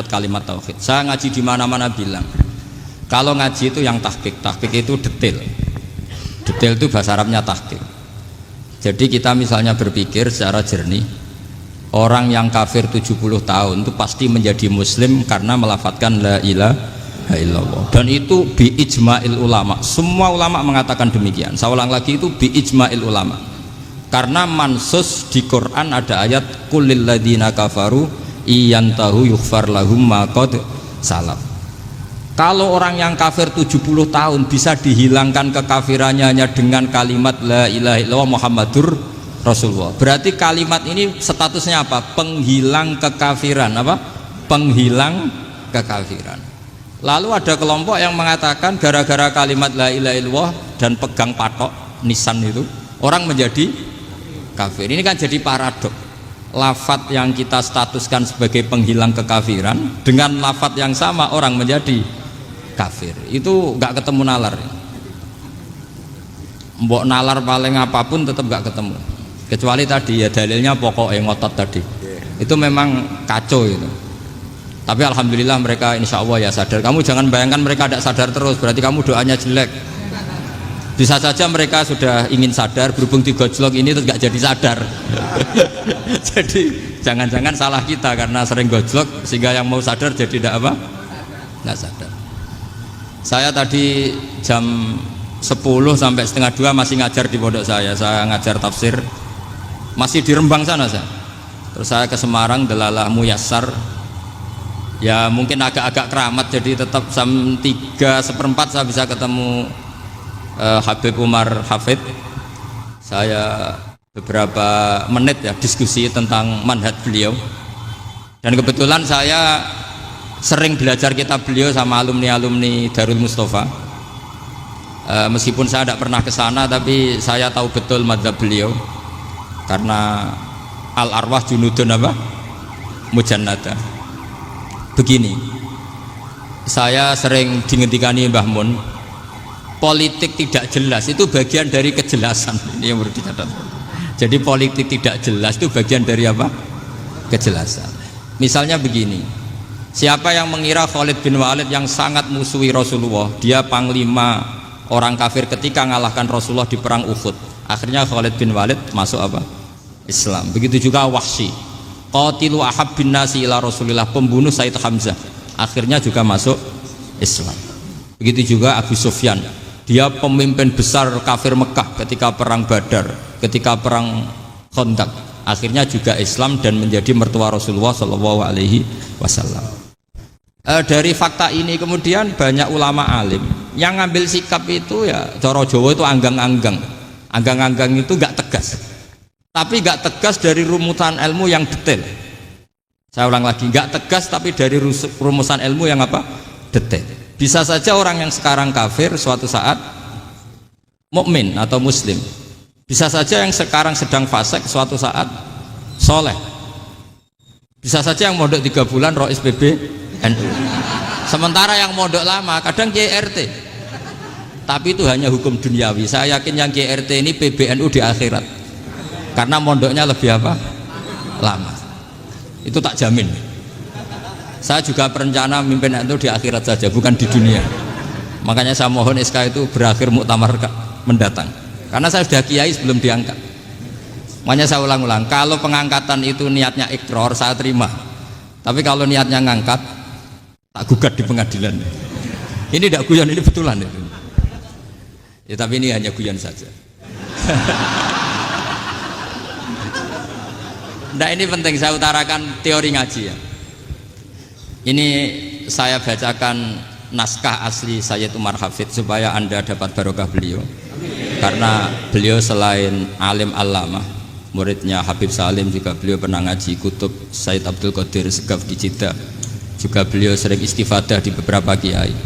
kalimat tauhid. Saya ngaji di mana-mana bilang, kalau ngaji itu yang tahqiq itu detail. Detail itu bahasa Arabnya tahqiq. Jadi kita misalnya berpikir secara jernih, orang yang kafir 70 tahun itu pasti menjadi muslim karena melafadzkan la ilaha illallah. Dan itu bi ijma'il ulama. Semua ulama mengatakan demikian. Saya ulang lagi, itu bi ijma'il ulama. Karena mansus di Quran ada ayat kulil ladina kafaru iyantahu yughfar lahum ma qad salaf. Kalau orang yang kafir 70 tahun bisa dihilangkan kekafirannya hanya dengan kalimat la ilaha illallah Muhammadur Rasulullah, berarti kalimat ini statusnya apa? Penghilang kekafiran. Apa? Penghilang kekafiran. Lalu ada kelompok yang mengatakan gara-gara kalimat la ilaha illallah dan pegang patok nisan itu orang menjadi kafir. Ini kan jadi paradok. Lafadz yang kita statuskan sebagai penghilang kekafiran dengan lafadz yang sama orang menjadi kafir, itu nggak ketemu nalar. Mbok nalar paling apapun tetap nggak ketemu, kecuali tadi ya dalilnya pokoknya ngotot tadi, itu memang kacau itu. Tapi alhamdulillah mereka insya Allah ya sadar. Kamu jangan bayangkan mereka tidak sadar terus, berarti kamu doanya jelek. Bisa saja mereka sudah ingin sadar, berhubung digojlok ini terus gak jadi sadar. Jadi jangan-jangan salah kita karena sering gojlok sehingga yang mau sadar jadi tidak apa? Nggak sadar. Saya tadi jam 10 sampai setengah 2 masih ngajar di pondok saya ngajar tafsir, masih di Rembang sana saya. Terus saya ke Semarang, Delalah Muyassar. Ya mungkin agak-agak keramat, jadi tetap jam 3:4 saya bisa ketemu Habib Umar Hafid. Saya beberapa menit ya diskusi tentang manhaj beliau, dan kebetulan saya sering belajar kitab beliau sama alumni-alumni Darul Mustafa. Meskipun saya tidak pernah ke sana, tapi saya tahu betul mazhab beliau karena al arwah junudun apa? Mujannada. Begini, saya sering dingetikani Mbah Mun, politik tidak jelas itu bagian dari kejelasan. Ini yang perlu dicatat. Jadi politik tidak jelas itu bagian dari apa? Kejelasan. Misalnya begini, siapa yang mengira Khalid bin Walid yang sangat musuhi Rasulullah, dia panglima orang kafir ketika ngalahkan Rasulullah di perang Uhud, akhirnya Khalid bin Walid masuk apa? Islam. Begitu juga Wahsy, qatilu ahabbin nasi ila Rasulillah, pembunuh Sayyid Hamzah, akhirnya juga masuk Islam. Begitu juga Abu Sufyan, dia pemimpin besar kafir Mekah ketika perang Badar, ketika perang Khandaq, akhirnya juga Islam dan menjadi mertua Rasulullah Shallallahu Alaihi Wasallam. Dari fakta ini kemudian banyak ulama alim yang ngambil sikap itu ya coro Jawa itu anggang-anggang. Anggang-anggang itu gak tegas, tapi gak tegas dari rumusan ilmu yang detail. Saya ulang lagi, gak tegas tapi dari rumusan ilmu yang apa? Detail. Bisa saja orang yang sekarang kafir suatu saat mukmin atau muslim. Bisa saja yang sekarang sedang fasik suatu saat soleh. Bisa saja yang mondok 3 bulan rois PBNU. Sementara yang mondok lama kadang KRT. Tapi itu hanya hukum duniawi. Saya yakin yang KRT ini PBNU di akhirat. Karena mondoknya lebih apa? Lama. Itu tak jamin. Saya juga berencana mimpin itu di akhirat saja, bukan di dunia. Makanya saya mohon SK itu berakhir muktamar mendatang. Karena saya sudah kiai sebelum diangkat. Makanya saya ulang-ulang, kalau pengangkatan itu niatnya ikrar, saya terima. Tapi kalau niatnya ngangkat, tak gugat di pengadilan. Ini tidak guyon, ini betulan itu. Ya tapi ini hanya guyon saja. Nah ini penting saya utarakan teori ngaji ya. Ini saya bacakan naskah asli Sayyid Umar Hafid supaya Anda dapat barokah beliau. Karena beliau selain alim allamah, muridnya Habib Salim, juga beliau pernah ngaji kutub Sayyid Abdul Qadir Segaf di Jeddah. Juga beliau sering istifadah di beberapa kiai.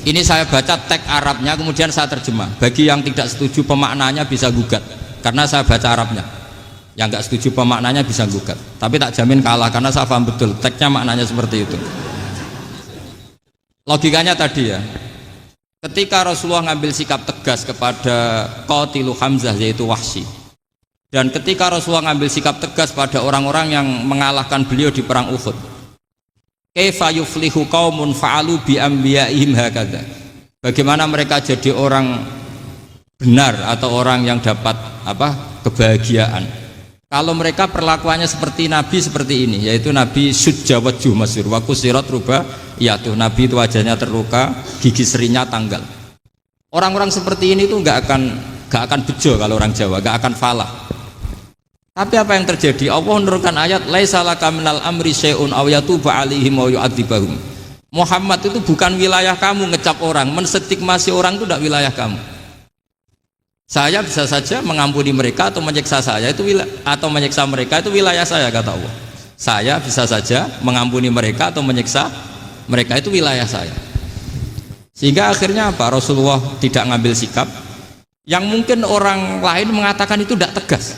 Ini saya baca teks Arabnya, kemudian saya terjemah. Bagi yang tidak setuju pemaknanya bisa gugat, karena saya baca Arabnya. Yang nggak setuju pemaknanya bisa gugat, tapi tak jamin kalah karena saya paham betul teksnya maknanya seperti itu. Logikanya tadi ya, ketika Rasulullah ngambil sikap tegas kepada qatilu Hamzah yaitu Wahsy, dan ketika Rasulullah ngambil sikap tegas pada orang-orang yang mengalahkan beliau di perang Uhud, kaifa yuflihu qaumun fa'alu bi anbiya'ihim hakadha. Bagaimana mereka jadi orang benar atau orang yang dapat kebahagiaan kalau mereka perlakuannya seperti Nabi seperti ini, yaitu Nabi sujja wajhu masyhur wa kusirat ruba, yaitu Nabi itu wajahnya terluka, gigi serinya tanggal. Orang-orang seperti ini tuh nggak akan bejo kalau orang Jawa, nggak akan falah. Tapi apa yang terjadi? Allah menurunkan ayat laisa laka minal amri syai'un aw yatuba 'alaihim aw yu'adzibahum. Muhammad itu bukan wilayah kamu ngecap orang, menstigmasi orang itu tidak wilayah kamu. Saya bisa saja mengampuni mereka atau menyiksa atau menyiksa mereka, itu wilayah saya, kata Allah. Saya bisa saja mengampuni mereka atau menyiksa mereka, itu wilayah saya. Sehingga akhirnya apa? Rasulullah tidak ngambil sikap yang mungkin orang lain mengatakan itu tidak tegas,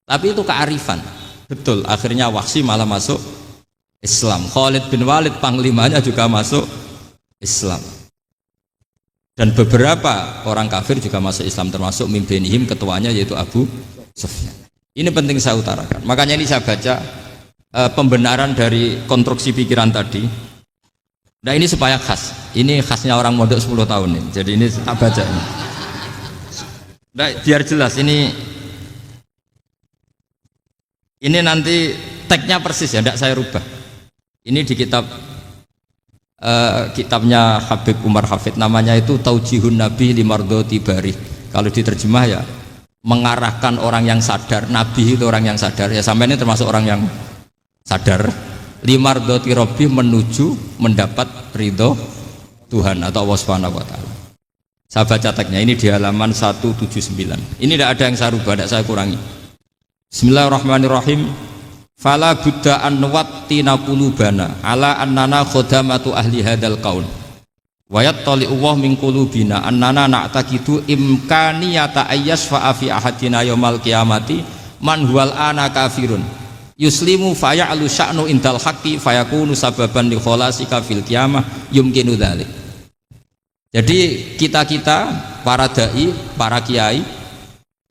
tapi itu kearifan. Betul, akhirnya Wahsy malah masuk Islam. Khalid bin Walid panglimanya juga masuk Islam. Dan beberapa orang kafir juga masuk Islam, termasuk mimbenihim, ketuanya yaitu Abu Sufyan. Ini penting saya utarakan. Makanya ini saya baca pembenaran dari konstruksi pikiran tadi. Nah ini supaya khas. Ini khasnya orang mondok 10 tahun nih. Jadi ini tak baca ini. Nah, biar jelas ini nanti tagnya persis ya, tidak saya rubah. Ini di kitabnya Habib Umar Hafid, namanya itu Taujihun Nabi Limardoti Bari. Kalau diterjemah ya mengarahkan orang yang sadar. Nabi itu orang yang sadar ya, sampai ini termasuk orang yang sadar. Limardoti Robbi, menuju mendapat ridho Tuhan atau Allah Subhanahu wa Ta'ala. Saya baca tagnya ini di halaman 179. Ini tidak ada yang saya rubah, tidak saya kurangi. Bismillahirrahmanirrahim. Fala buddha an wattina qulubana ala annana khodamatu ahli hadal qaul wa yattali'u Allah min qulubina annana na'taqidu imkaniyata ayyasfa'a fi ahadina yaumal qiyamati man huwal ana kafirun yuslimu faya'lu sya'nu indal haqqi fayakunu sababan li kholasika fil qiyamah yumkinu dzalik. Jadi kita para dai, para kiai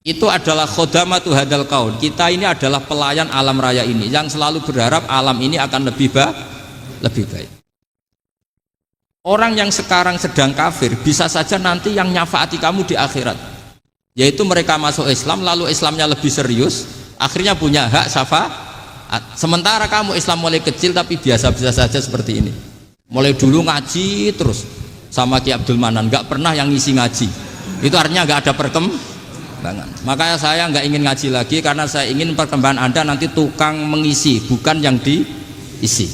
itu adalah khodamatu hadal kaun. Kita ini adalah pelayan alam raya ini yang selalu berharap alam ini akan lebih baik. Orang yang sekarang sedang kafir bisa saja nanti yang nyafaati kamu di akhirat, yaitu mereka masuk Islam lalu Islamnya lebih serius, akhirnya punya hak syafaat. Sementara kamu Islam mulai kecil tapi biasa-biasa saja seperti ini, mulai dulu ngaji terus sama Ki Abdul Manan, nggak pernah yang ngisi ngaji, itu artinya nggak ada perkembangan. Makanya saya nggak ingin ngaji lagi, karena saya ingin perkembangan Anda nanti tukang mengisi, bukan yang diisi.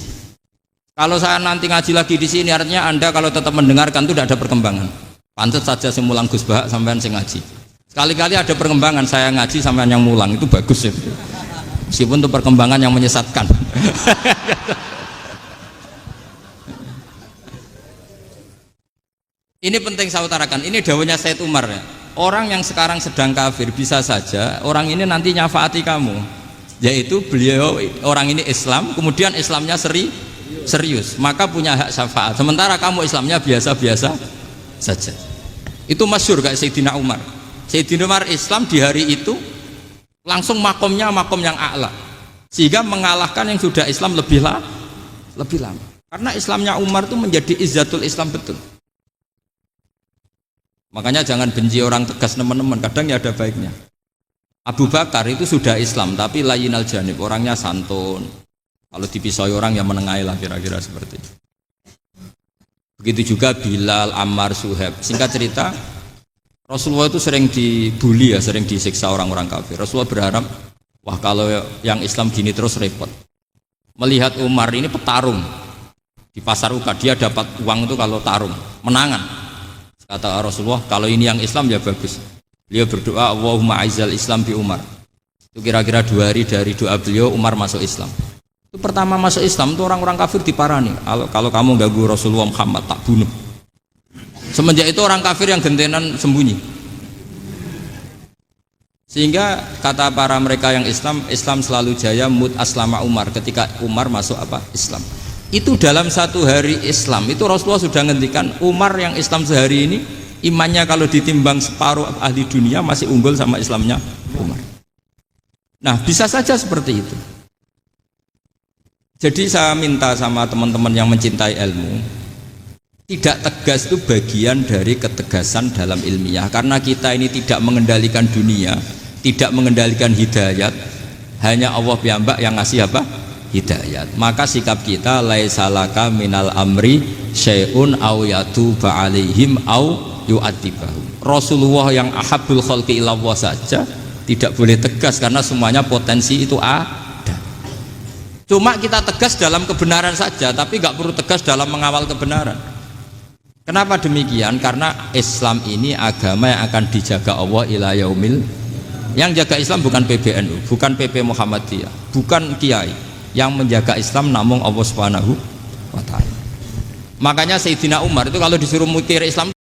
Kalau saya nanti ngaji lagi di sini, artinya Anda kalau tetap mendengarkan itu tidak ada perkembangan. Pantas saja semulang Gus Bahak sampean sing ngaji. Sekali-kali ada perkembangan, saya ngaji sampean yang mulang, itu bagus ya. Meskipun itu perkembangan yang menyesatkan. Ini penting saya utarakan. Ini dawuhnya Said Umar ya. Orang yang sekarang sedang kafir bisa saja orang ini nanti nyafaati kamu, yaitu beliau orang ini Islam, kemudian Islamnya serius, maka punya hak syafaat. Sementara kamu Islamnya biasa-biasa saja. Itu masyhur kayak Sayyidina Umar. Sayyidina Umar Islam di hari itu langsung makomnya makom yang a'la, sehingga mengalahkan yang sudah Islam lebih lama. Karena Islamnya Umar itu menjadi izzatul Islam betul. Makanya jangan benci orang tegas teman-teman, kadang ya ada baiknya. Abu Bakar itu sudah Islam tapi layinal janib, orangnya santun. Kalau dipisoi orang yang menengahi lah, kira-kira seperti itu. Begitu juga Bilal, Ammar, Suhaib. Singkat cerita, Rasulullah itu sering dibully ya, sering disiksa orang-orang kafir. Rasulullah berharap, wah kalau yang Islam gini terus repot. Melihat Umar ini petarung di pasar Uka, dia dapat uang itu kalau tarung, menangan. Kata Rasulullah, kalau ini yang Islam ya bagus. Beliau berdoa, Allahumma aizal Islam bi Umar. Itu kira-kira 2 hari dari doa beliau, Umar masuk Islam. Itu pertama masuk Islam itu orang-orang kafir diparani. Kalau kamu ganggu Rasulullah Muhammad tak bunuh. Semenjak itu orang kafir yang gentenan sembunyi. Sehingga kata para mereka yang Islam selalu jaya mut aslama Umar, ketika Umar masuk Islam. Itu dalam 1 hari Islam itu Rasulullah sudah ngendikan Umar yang Islam sehari ini imannya kalau ditimbang separuh ahli dunia masih unggul sama Islamnya Umar. Nah bisa saja seperti itu. Jadi saya minta sama teman-teman yang mencintai ilmu, tidak tegas itu bagian dari ketegasan dalam ilmiah, karena kita ini tidak mengendalikan dunia, tidak mengendalikan hidayat, hanya Allah piyambak yang ngasih apa? Hidayat. Maka sikap kita laisalaka minal amri syai'un aw yatuba alaihim aw yu'adzibahum. Rasulullah yang ahabbul khalqi ilallah saja tidak boleh tegas karena semuanya potensi itu ada. Cuma kita tegas dalam kebenaran saja, tapi nggak perlu tegas dalam mengawal kebenaran. Kenapa demikian? Karena Islam ini agama yang akan dijaga Allah ila yaumil. Yang jaga Islam bukan PBNU, bukan PP Muhammadiyah, bukan kiai. Yang menjaga Islam namung Allah Subhanahu wa taala. Makanya Sayyidina Umar itu kalau disuruh mikir Islam